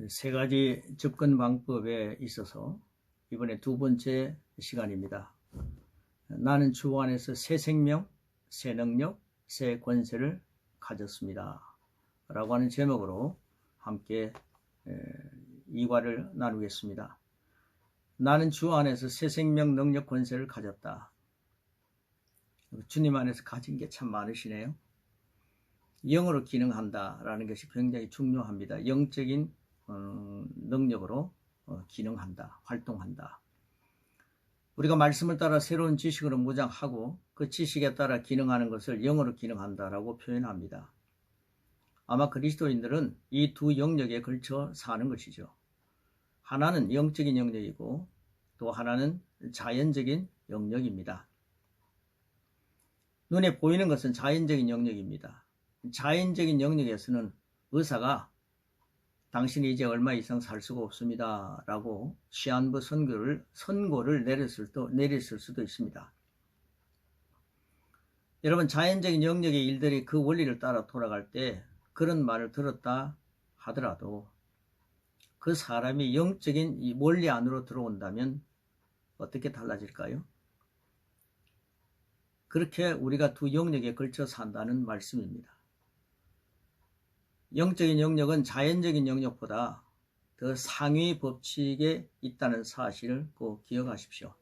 세 가지 접근 방법에 있어서 이번에 두 번째 시간입니다. 나는 주 안에서 새 생명, 새 능력, 새 권세를 가졌습니다. 라고 하는 제목으로 함께 이과를 나누겠습니다. 나는 주 안에서 새 생명, 능력, 권세를 가졌다. 주님 안에서 가진 게 참 많으시네요. 영으로 기능한다라는 것이 굉장히 중요합니다. 영적인 능력으로 기능한다, 활동한다. 우리가 말씀을 따라 새로운 지식으로 무장하고 그 지식에 따라 기능하는 것을 영으로 기능한다라고 표현합니다. 아마 그리스도인들은 이 두 영역에 걸쳐 사는 것이죠. 하나는 영적인 영역이고 또 하나는 자연적인 영역입니다. 눈에 보이는 것은 자연적인 영역입니다. 자연적인 영역에서는 의사가 당신이 이제 얼마 이상 살 수가 없습니다 라고 시한부 선고를 내렸을 수도 있습니다. 여러분, 자연적인 영역의 일들이 그 원리를 따라 돌아갈 때 그런 말을 들었다 하더라도 그 사람이 영적인 이 원리 안으로 들어온다면 어떻게 달라질까요? 그렇게 우리가 두 영역에 걸쳐 산다는 말씀입니다. 영적인 영역은 자연적인 영역보다 더 상위 법칙에 있다는 사실을 꼭 기억하십시오.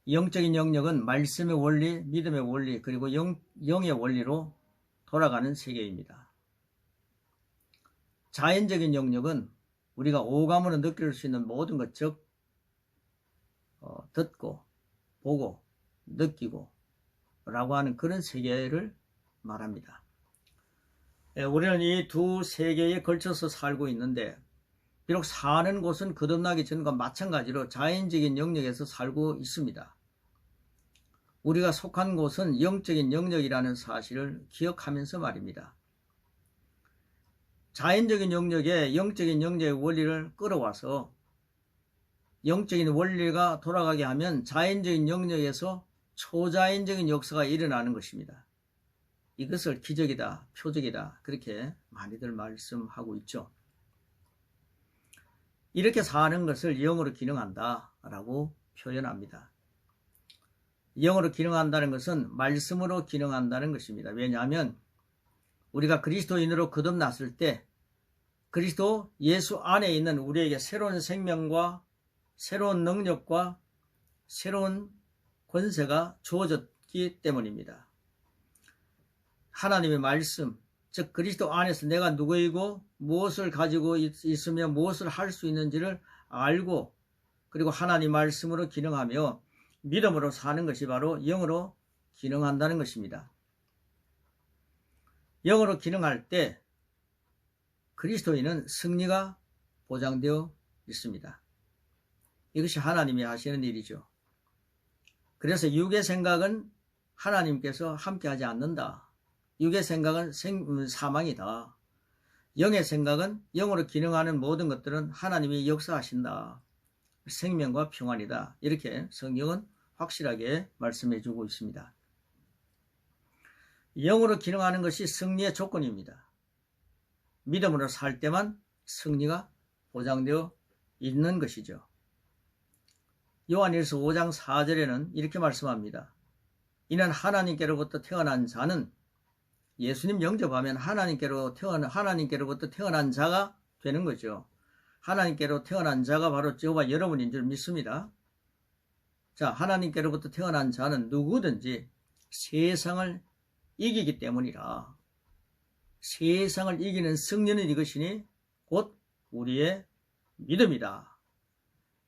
영적인 영역은 말씀의 원리, 믿음의 원리, 그리고 영의 원리로 돌아가는 세계입니다. 자연적인 영역은 우리가 오감으로 느낄 수 있는 모든 것, 즉 듣고, 보고, 느끼고 라고 하는 그런 세계를 말합니다. 우리는 이 두 세계에 걸쳐서 살고 있는데 비록 사는 곳은 거듭나기 전과 마찬가지로 자연적인 영역에서 살고 있습니다. 우리가 속한 곳은 영적인 영역이라는 사실을 기억하면서 말입니다. 자연적인 영역에 영적인 영역의 원리를 끌어와서 영적인 원리가 돌아가게 하면 자연적인 영역에서 초자연적인 역사가 일어나는 것입니다. 이것을 기적이다, 표적이다, 그렇게 많이들 말씀하고 있죠. 이렇게 사는 것을 영으로 기능한다 라고 표현합니다. 영으로 기능한다는 것은 말씀으로 기능한다는 것입니다. 왜냐하면 우리가 그리스도인으로 거듭났을 때 그리스도 예수 안에 있는 우리에게 새로운 생명과 새로운 능력과 새로운 권세가 주어졌기 때문입니다. 하나님의 말씀, 즉 그리스도 안에서 내가 누구이고 무엇을 가지고 있으며 무엇을 할 수 있는지를 알고 그리고 하나님 말씀으로 기능하며 믿음으로 사는 것이 바로 영으로 기능한다는 것입니다. 영으로 기능할 때 그리스도인은 승리가 보장되어 있습니다. 이것이 하나님이 하시는 일이죠. 그래서 육의 생각은 하나님께서 함께하지 않는다. 육의 생각은 사망이다. 영의 생각은 영으로 기능하는 모든 것들은 하나님이 역사하신다. 생명과 평안이다. 이렇게 성경은 확실하게 말씀해 주고 있습니다. 영으로 기능하는 것이 승리의 조건입니다. 믿음으로 살 때만 승리가 보장되어 있는 것이죠. 요한일서 5장 4절에는 이렇게 말씀합니다. 이는 하나님께로부터 태어난 자는 예수님 영접하면 하나님께로부터 태어난 자가 되는 거죠. 하나님께로 태어난 자가 바로 저와 여러분인 줄 믿습니다. 자, 하나님께로부터 태어난 자는 누구든지 세상을 이기기 때문이라. 세상을 이기는 승리는 이것이니 곧 우리의 믿음이다.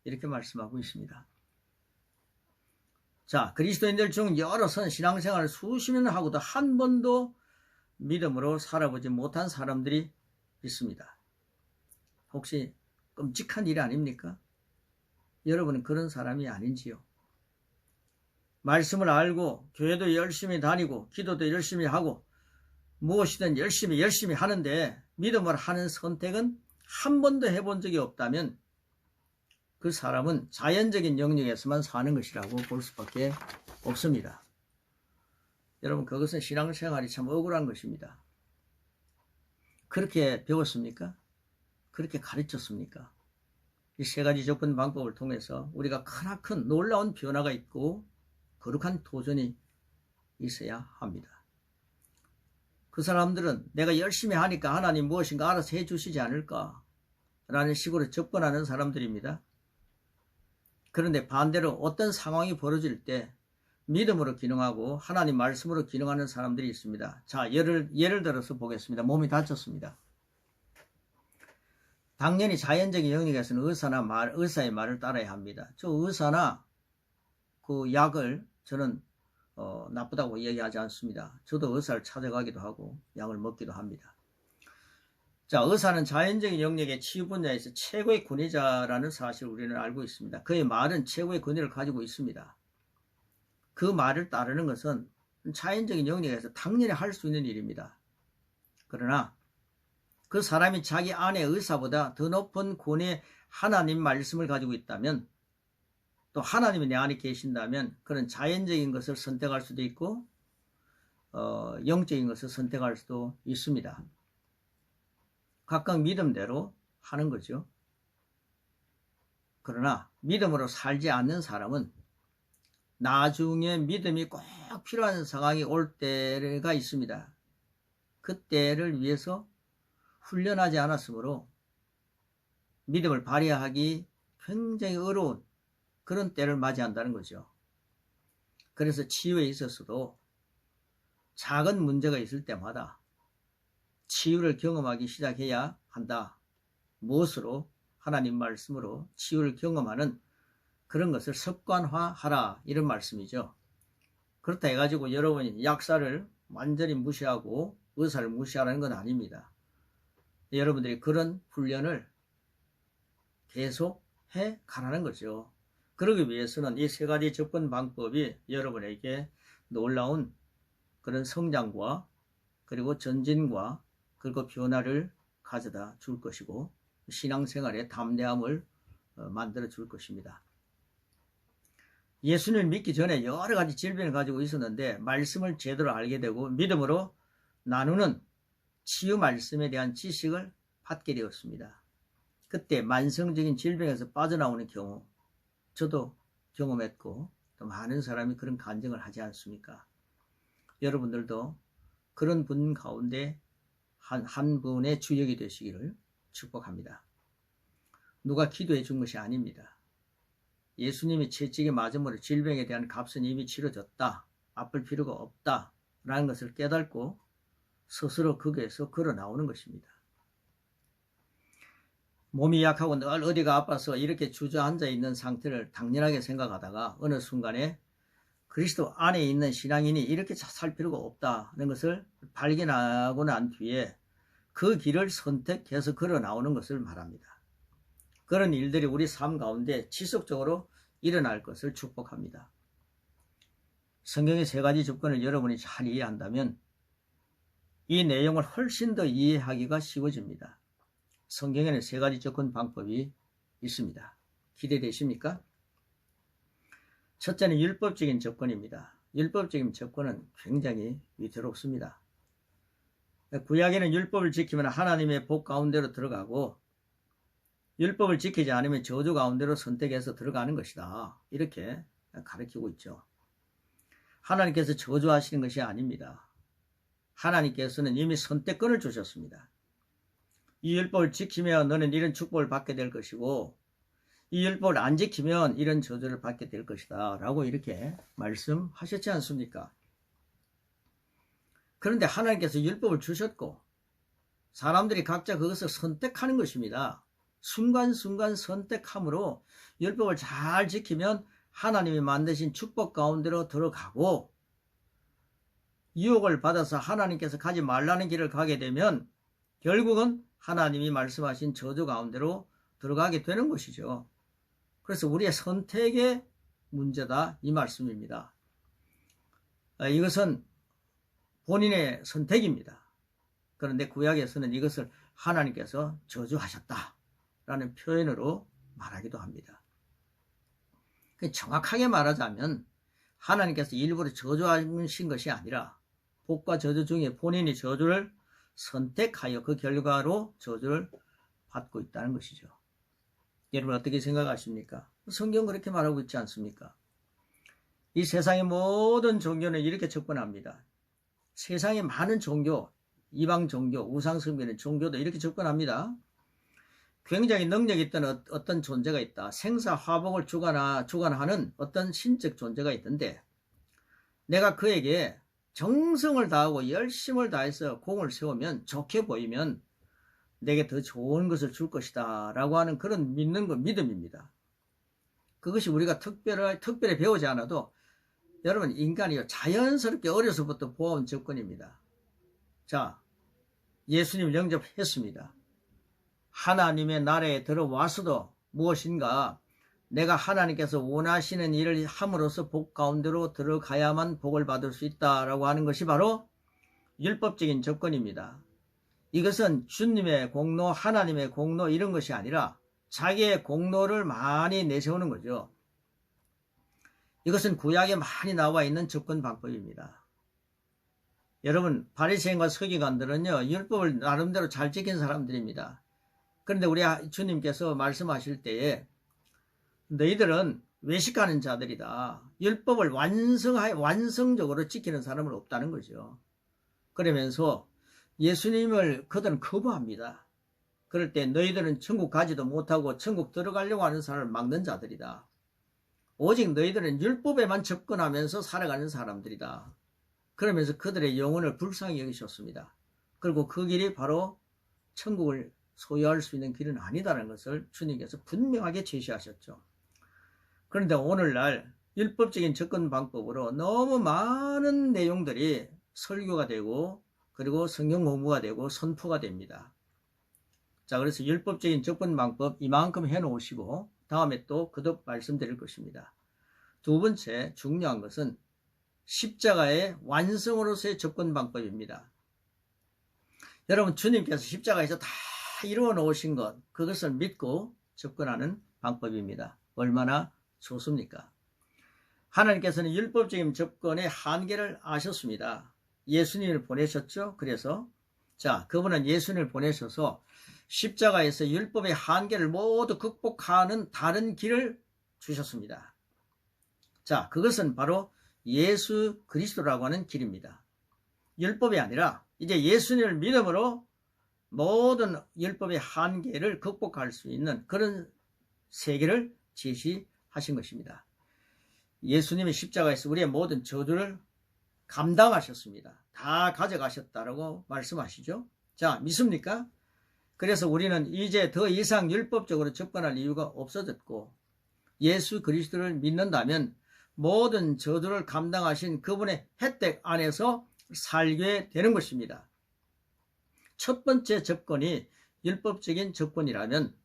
이렇게 말씀하고 있습니다. 자, 그리스도인들 중 여러 신앙생활을 수십 년을 하고도 한 번도 믿음으로 살아보지 못한 사람들이 있습니다. 혹시 끔찍한 일 아닙니까? 여러분은 그런 사람이 아닌지요? 말씀을 알고 교회도 열심히 다니고 기도도 열심히 하고 무엇이든 열심히 하는데 믿음을 하는 선택은 한 번도 해본 적이 없다면 그 사람은 자연적인 영역에서만 사는 것이라고 볼 수밖에 없습니다. 여러분, 그것은 신앙생활이 참 억울한 것입니다. 그렇게 배웠습니까? 그렇게 가르쳤습니까? 이 세 가지 접근 방법을 통해서 우리가 크나큰 놀라운 변화가 있고 거룩한 도전이 있어야 합니다. 그 사람들은 내가 열심히 하니까 하나님 무엇인가 알아서 해주시지 않을까 라는 식으로 접근하는 사람들입니다. 그런데 반대로 어떤 상황이 벌어질 때 믿음으로 기능하고 하나님 말씀으로 기능하는 사람들이 있습니다. 자, 예를 들어서 보겠습니다. 몸이 다쳤습니다. 당연히 자연적인 영역에서는 의사의 말을 따라야 합니다. 저 의사나 그 약을 저는 나쁘다고 얘기하지 않습니다. 저도 의사를 찾아가기도 하고 약을 먹기도 합니다. 자, 의사는 자연적인 영역의 치유 분야에서 최고의 권위자라는 사실을 우리는 알고 있습니다. 그의 말은 최고의 권위를 가지고 있습니다. 그 말을 따르는 것은 자연적인 영역에서 당연히 할 수 있는 일입니다. 그러나 그 사람이 자기 안에 의사보다 더 높은 권위의 하나님 말씀을 가지고 있다면, 또 하나님이 내 안에 계신다면 그런 자연적인 것을 선택할 수도 있고 영적인 것을 선택할 수도 있습니다. 각각 믿음대로 하는 거죠. 그러나 믿음으로 살지 않는 사람은 나중에 믿음이 꼭 필요한 상황이 올 때가 있습니다. 그때를 위해서 훈련하지 않았으므로 믿음을 발휘하기 굉장히 어려운 그런 때를 맞이한다는 거죠. 그래서 치유에 있어서도 작은 문제가 있을 때마다 치유를 경험하기 시작해야 한다. 무엇으로? 하나님 말씀으로 치유를 경험하는 그런 것을 습관화하라, 이런 말씀이죠. 그렇다 해가지고 여러분이 약사를 완전히 무시하고 의사를 무시하라는 건 아닙니다. 여러분들이 그런 훈련을 계속 해 가라는 거죠. 그러기 위해서는 이 세 가지 접근 방법이 여러분에게 놀라운 그런 성장과 그리고 전진과 그리고 변화를 가져다 줄 것이고 신앙생활의 담대함을 만들어 줄 것입니다. 예수님을 믿기 전에 여러 가지 질병을 가지고 있었는데 말씀을 제대로 알게 되고 믿음으로 나누는 치유 말씀에 대한 지식을 받게 되었습니다. 그때 만성적인 질병에서 빠져나오는 경우 저도 경험했고 또 많은 사람이 그런 간증을 하지 않습니까? 여러분들도 그런 분 가운데 한 분의 주역이 되시기를 축복합니다. 누가 기도해 준 것이 아닙니다. 예수님이 채찍에 맞음으로 질병에 대한 값은 이미 치러졌다. 아플 필요가 없다. 라는 것을 깨닫고 스스로 거기에서 걸어 나오는 것입니다. 몸이 약하고 늘 어디가 아파서 이렇게 주저앉아 있는 상태를 당연하게 생각하다가 어느 순간에 그리스도 안에 있는 신앙인이 이렇게 살 필요가 없다는 것을 발견하고 난 뒤에 그 길을 선택해서 걸어 나오는 것을 말합니다. 그런 일들이 우리 삶 가운데 지속적으로 일어날 것을 축복합니다. 성경의 세 가지 조건을 여러분이 잘 이해한다면 이 내용을 훨씬 더 이해하기가 쉬워집니다. 성경에는 세 가지 접근 방법이 있습니다. 기대되십니까? 첫째는 율법적인 접근입니다. 율법적인 접근은 굉장히 위태롭습니다. 구약에는 율법을 지키면 하나님의 복 가운데로 들어가고 율법을 지키지 않으면 저주 가운데로 선택해서 들어가는 것이다. 이렇게 가르치고 있죠. 하나님께서 저주하시는 것이 아닙니다. 하나님께서는 이미 선택권을 주셨습니다. 이 율법을 지키면 너는 이런 축복을 받게 될 것이고 이 율법을 안 지키면 이런 저주를 받게 될 것이다 라고 이렇게 말씀하셨지 않습니까? 그런데 하나님께서 율법을 주셨고 사람들이 각자 그것을 선택하는 것입니다. 순간순간 선택함으로 율법을 잘 지키면 하나님이 만드신 축복 가운데로 들어가고 유혹을 받아서 하나님께서 가지 말라는 길을 가게 되면 결국은 하나님이 말씀하신 저주 가운데로 들어가게 되는 것이죠. 그래서 우리의 선택의 문제다, 이 말씀입니다. 이것은 본인의 선택입니다. 그런데 구약에서는 이것을 하나님께서 저주하셨다라는 표현으로 말하기도 합니다. 정확하게 말하자면 하나님께서 일부러 저주하신 것이 아니라 복과 저주 중에 본인이 저주를 선택하여 그 결과로 저주를 받고 있다는 것이죠. 여러분 어떻게 생각하십니까? 성경 그렇게 말하고 있지 않습니까? 이 세상의 모든 종교는 이렇게 접근합니다. 세상의 많은 종교, 이방 종교, 우상 숭배는 종교도 이렇게 접근합니다. 굉장히 능력이 있던 어떤 존재가 있다. 생사화복을 주관하는 어떤 신적 존재가 있던데 내가 그에게 정성을 다하고 열심을 다해서 공을 세우면 좋게 보이면 내게 더 좋은 것을 줄 것이다 라고 하는 그런 믿는 것, 믿음입니다. 그것이 우리가 특별히 배우지 않아도 여러분 인간이요 자연스럽게 어려서부터 보아온 접근입니다. 자, 예수님 영접했습니다. 하나님의 나라에 들어와서도 무엇인가 내가 하나님께서 원하시는 일을 함으로써 복 가운데로 들어가야만 복을 받을 수 있다라고 하는 것이 바로 율법적인 접근입니다. 이것은 주님의 공로, 하나님의 공로 이런 것이 아니라 자기의 공로를 많이 내세우는 거죠. 이것은 구약에 많이 나와 있는 접근 방법입니다. 여러분 바리새인과 서기관들은요 율법을 나름대로 잘 지킨 사람들입니다. 그런데 우리 주님께서 말씀하실 때에 너희들은 외식하는 자들이다. 율법을 완성적으로 지키는 사람은 없다는 거죠. 그러면서 예수님을 그들은 거부합니다. 그럴 때 너희들은 천국 가지도 못하고 천국 들어가려고 하는 사람을 막는 자들이다. 오직 너희들은 율법에만 접근하면서 살아가는 사람들이다. 그러면서 그들의 영혼을 불쌍히 여기셨습니다. 그리고 그 길이 바로 천국을 소유할 수 있는 길은 아니다라는 것을 주님께서 분명하게 제시하셨죠. 그런데 오늘날 율법적인 접근 방법으로 너무 많은 내용들이 설교가 되고 그리고 성경 공부가 되고 선포가 됩니다. 자, 그래서 율법적인 접근 방법 이만큼 해놓으시고 다음에 또 거듭 말씀드릴 것입니다. 두 번째 중요한 것은 십자가의 완성으로서의 접근 방법입니다. 여러분 주님께서 십자가에서 다 이루어 놓으신 것 그것을 믿고 접근하는 방법입니다. 얼마나 좋습니까? 하나님께서는 율법적인 접근의 한계를 아셨습니다. 예수님을 보내셨죠. 그래서 그분은 예수님을 보내셔서 십자가에서 율법의 한계를 모두 극복하는 다른 길을 주셨습니다. 자, 그것은 바로 예수 그리스도라고 하는 길입니다. 율법이 아니라 이제 예수님을 믿음으로 모든 율법의 한계를 극복할 수 있는 그런 세계를 제시하신 것입니다. 예수님이 십자가에서 우리의 모든 저주를 감당하셨습니다. 다 가져가셨다라고 말씀하시죠. 자, 믿습니까? 그래서 우리는 이제 더 이상 율법적으로 접근할 이유가 없어졌고 예수 그리스도를 믿는다면 모든 저주를 감당하신 그분의 혜택 안에서 살게 되는 것입니다. 첫 번째 접근이 율법적인 접근이라면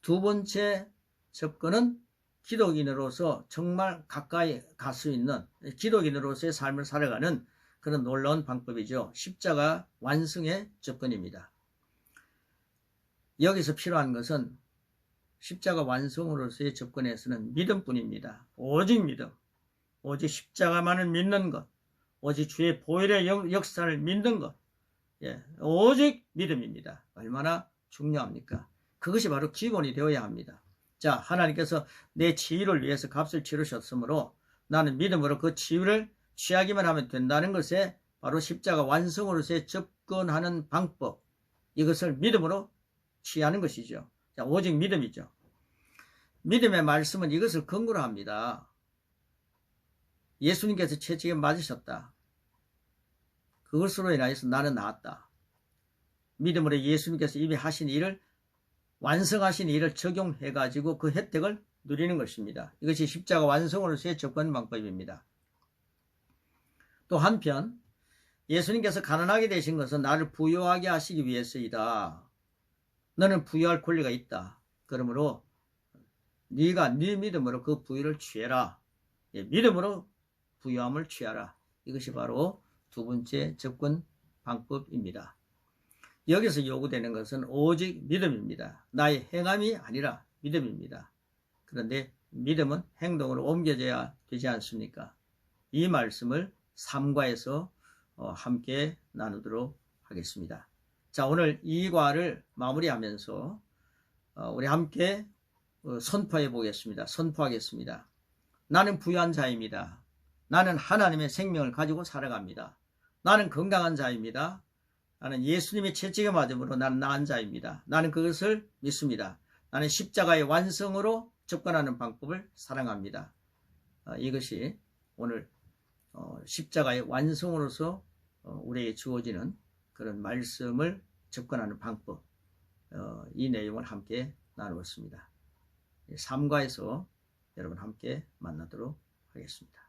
두 번째 접근은 기독인으로서 정말 가까이 갈 수 있는 기독인으로서의 삶을 살아가는 그런 놀라운 방법이죠. 십자가 완성의 접근입니다. 여기서 필요한 것은 십자가 완성으로서의 접근에서는 믿음뿐입니다. 오직 믿음, 오직 십자가만을 믿는 것, 오직 주의 보혈의 역사를 믿는 것, 오직 믿음입니다. 얼마나 중요합니까? 그것이 바로 기본이 되어야 합니다. 자, 하나님께서 내 치유를 위해서 값을 치르셨으므로 나는 믿음으로 그 치유를 취하기만 하면 된다는 것에 바로 십자가 완성으로서의 접근하는 방법, 이것을 믿음으로 취하는 것이죠. 자, 오직 믿음이죠. 믿음의 말씀은 이것을 근거로 합니다. 예수님께서 채찍에 맞으셨다. 그것으로 인하여서 나는 나았다. 믿음으로 예수님께서 이미 하신 일을 완성하신 일을 적용해가지고 그 혜택을 누리는 것입니다. 이것이 십자가 완성으로서의 접근 방법입니다. 또 한편 예수님께서 가난하게 되신 것은 나를 부유하게 하시기 위해서이다. 너는 부유할 권리가 있다. 그러므로 네가 네 믿음으로 그 부유를 취해라. 믿음으로 부유함을 취하라. 이것이 바로 두 번째 접근 방법입니다. 여기서 요구되는 것은 오직 믿음입니다. 나의 행함이 아니라 믿음입니다. 그런데 믿음은 행동으로 옮겨져야 되지 않습니까? 이 말씀을 3과에서 함께 나누도록 하겠습니다. 자, 오늘 2과를 마무리하면서 우리 함께 선포해 보겠습니다. 선포하겠습니다. 나는 부유한 자입니다. 나는 하나님의 생명을 가지고 살아갑니다. 나는 건강한 자입니다. 나는 예수님의 채찍에 맞음으로 나는 나은 자입니다. 나는 그것을 믿습니다. 나는 십자가의 완성으로 접근하는 방법을 사랑합니다. 이것이 오늘 십자가의 완성으로서 우리에게 주어지는 그런 말씀을 접근하는 방법, 이 내용을 함께 나누었습니다. 3과에서 여러분 함께 만나도록 하겠습니다.